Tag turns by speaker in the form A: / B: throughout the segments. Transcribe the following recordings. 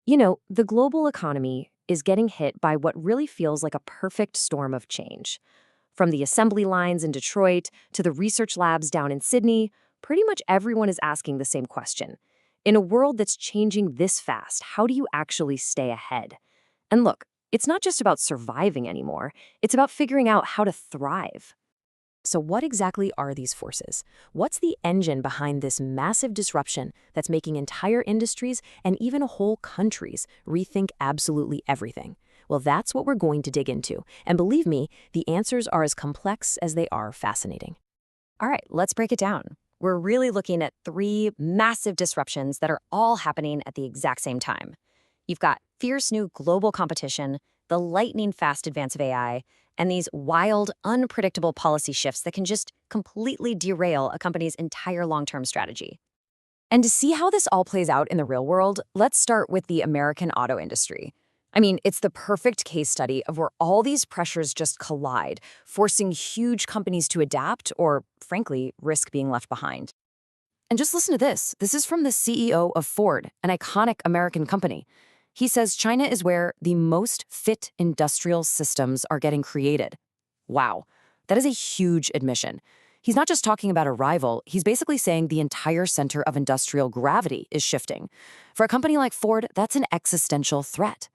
A: The global economy is getting hit by what really feels like a perfect storm of change. From the assembly lines in Detroit to the research labs down in Sydney, pretty much everyone is asking the same question. In a world that's changing this fast, how do you actually stay ahead? And look, it's not just about surviving anymore, it's about figuring out how to thrive. So what exactly are these forces? What's the engine behind this massive disruption that's making entire industries and even whole countries rethink absolutely everything? Well, that's what we're going to dig into. And believe me, the answers are as complex as they are fascinating.
B: All right, let's break it down. We're really looking at three massive disruptions that are all happening at the exact same time. You've got fierce new global competition, the lightning-fast advance of AI, and these wild, unpredictable policy shifts that can just completely derail a company's entire long-term strategy. And to see how this all plays out in the real world, let's start with the American auto industry. I mean, it's the perfect case study of where all these pressures just collide, forcing huge companies to adapt or, frankly, risk being left behind. And just listen to this. This is from the CEO of Ford, an iconic American company. He says China is where the most fit industrial systems are getting created. Wow, that is a huge admission. He's not just talking about a rival, he's basically saying the entire center of industrial gravity is shifting. For a company like Ford, that's an existential threat.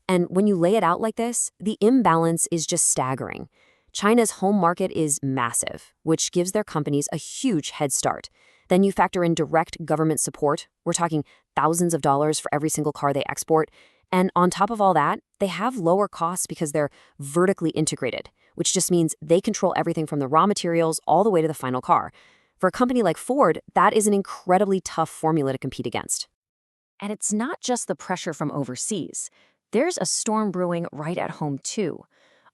B: And when you lay it out like this, the imbalance is just staggering. China's home market is massive, which gives their companies a huge head start. Then you factor in direct government support. We're talking thousands of dollars for every single car they export. And on top of all that, they have lower costs because they're vertically integrated, which just means they control everything from the raw materials all the way to the final car. For a company like Ford, that is an incredibly tough formula to compete against. And it's not just the pressure from overseas. There's a storm brewing right at home, too.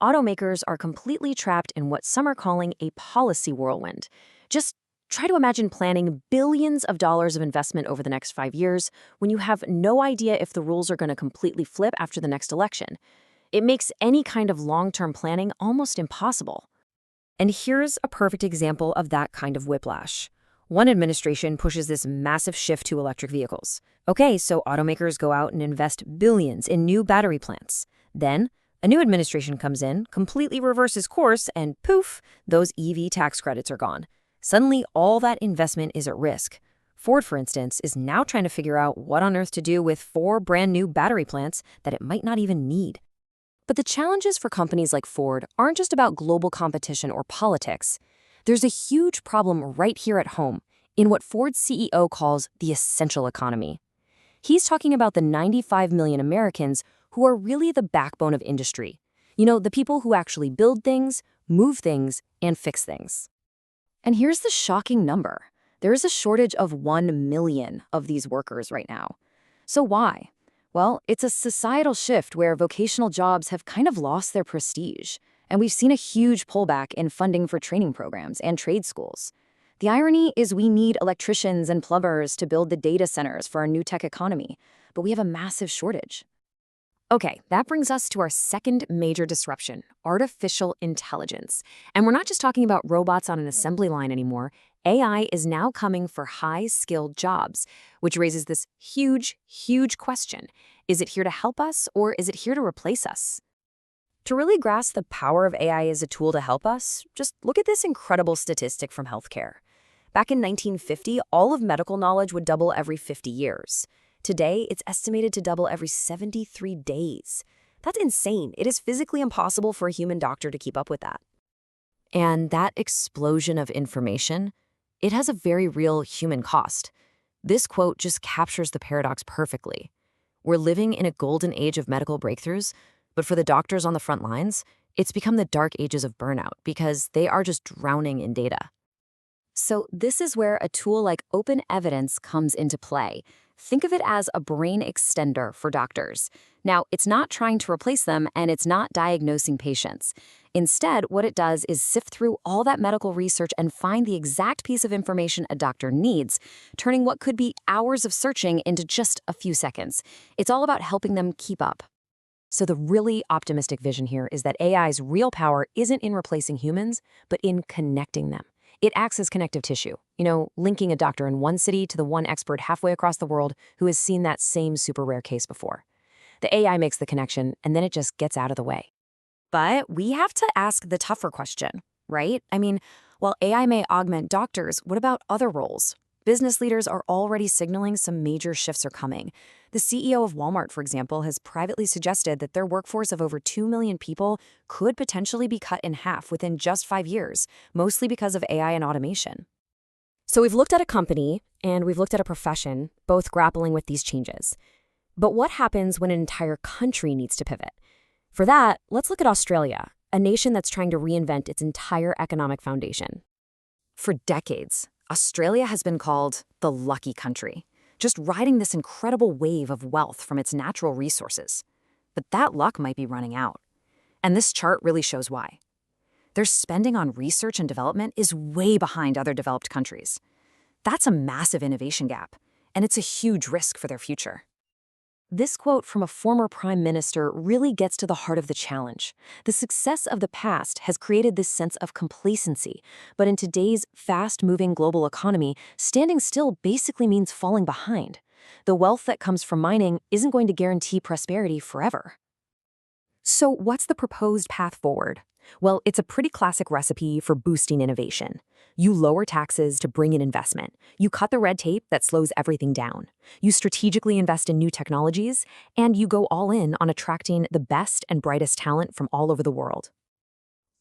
B: Automakers are completely trapped in what some are calling a policy whirlwind. Just try to imagine planning billions of dollars of investment over the next 5 years when you have no idea if the rules are going to completely flip after the next election. It makes any kind of long-term planning almost impossible. And here's a perfect example of that kind of whiplash. One administration pushes this massive shift to electric vehicles. Okay, so automakers go out and invest billions in new battery plants. Then, a new administration comes in, completely reverses course, and poof, those EV tax credits are gone. Suddenly, all that investment is at risk. Ford, for instance, is now trying to figure out what on earth to do with 4 brand new battery plants that it might not even need. But the challenges for companies like Ford aren't just about global competition or politics. There's a huge problem right here at home in what Ford's CEO calls the essential economy. He's talking about the 95 million Americans who are really the backbone of industry. The people who actually build things, move things, and fix things. And here's the shocking number. There is a shortage of 1 million of these workers right now. So why? Well, it's a societal shift where vocational jobs have kind of lost their prestige. And we've seen a huge pullback in funding for training programs and trade schools. The irony is we need electricians and plumbers to build the data centers for our new tech economy, but we have a massive shortage. Okay, that brings us to our second major disruption, artificial intelligence. And we're not just talking about robots on an assembly line anymore. AI is now coming for high-skilled jobs, which raises this huge, huge question. Is it here to help us, or is it here to replace us? To really grasp the power of AI as a tool to help us, just look at this incredible statistic from healthcare. Back in 1950, all of medical knowledge would double every 50 years. Today, it's estimated to double every 73 days. That's insane. It is physically impossible for a human doctor to keep up with that. And that explosion of information, it has a very real human cost. This quote just captures the paradox perfectly. We're living in a golden age of medical breakthroughs, but for the doctors on the front lines, it's become the dark ages of burnout because they are just drowning in data. So this is where a tool like Open Evidence comes into play. Think of it as a brain extender for doctors. Now, it's not trying to replace them, and it's not diagnosing patients. Instead, what it does is sift through all that medical research and find the exact piece of information a doctor needs, turning what could be hours of searching into just a few seconds. It's all about helping them keep up. So the really optimistic vision here is that AI's real power isn't in replacing humans, but in connecting them,
A: It acts as connective tissue, linking a doctor in one city to the one expert halfway across the world who has seen that same super rare case before. The AI makes the connection, and then it just gets out of the way.
B: But we have to ask the tougher question, right? While AI may augment doctors, what about other roles? Business leaders are already signaling some major shifts are coming. The CEO of Walmart, for example, has privately suggested that their workforce of over 2 million people could potentially be cut in half within just 5 years, mostly because of AI and automation. So we've looked at a company and we've looked at a profession, both grappling with these changes. But what happens when an entire country needs to pivot? For that, let's look at Australia, a nation that's trying to reinvent its entire economic foundation. For decades, Australia has been called the lucky country, just riding this incredible wave of wealth from its natural resources. But that luck might be running out. And this chart really shows why. Their spending on research and development is way behind other developed countries. That's a massive innovation gap, and it's a huge risk for their future.
A: This quote from a former prime minister really gets to the heart of the challenge. The success of the past has created this sense of complacency, but in today's fast-moving global economy, standing still basically means falling behind. The wealth that comes from mining isn't going to guarantee prosperity forever. So what's the proposed path forward? Well, it's a pretty classic recipe for boosting innovation. You lower taxes to bring in investment. You cut the red tape that slows everything down. You strategically invest in new technologies, and you go all in on attracting the best and brightest talent from all over the world.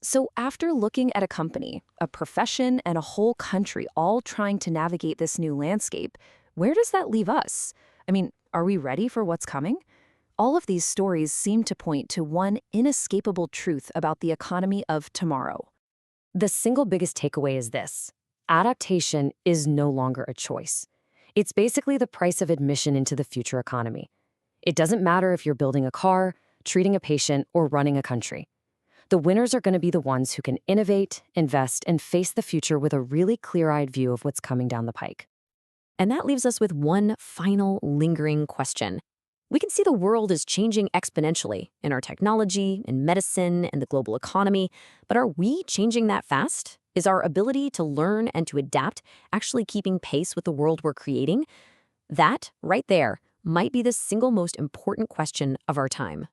A: So after looking at a company, a profession, and a whole country all trying to navigate this new landscape, where does that leave us? Are we ready for what's coming? All of these stories seem to point to one inescapable truth about the economy of tomorrow. The single biggest takeaway is this: adaptation is no longer a choice. It's basically the price of admission into the future economy. It doesn't matter if you're building a car, treating a patient, or running a country. The winners are going to be the ones who can innovate, invest, and face the future with a really clear-eyed view of what's coming down the pike. And that leaves us with one final lingering question. We can see the world is changing exponentially in our technology, in medicine, and the global economy, but are we changing that fast? Is our ability to learn and to adapt actually keeping pace with the world we're creating? That, right there, might be the single most important question of our time.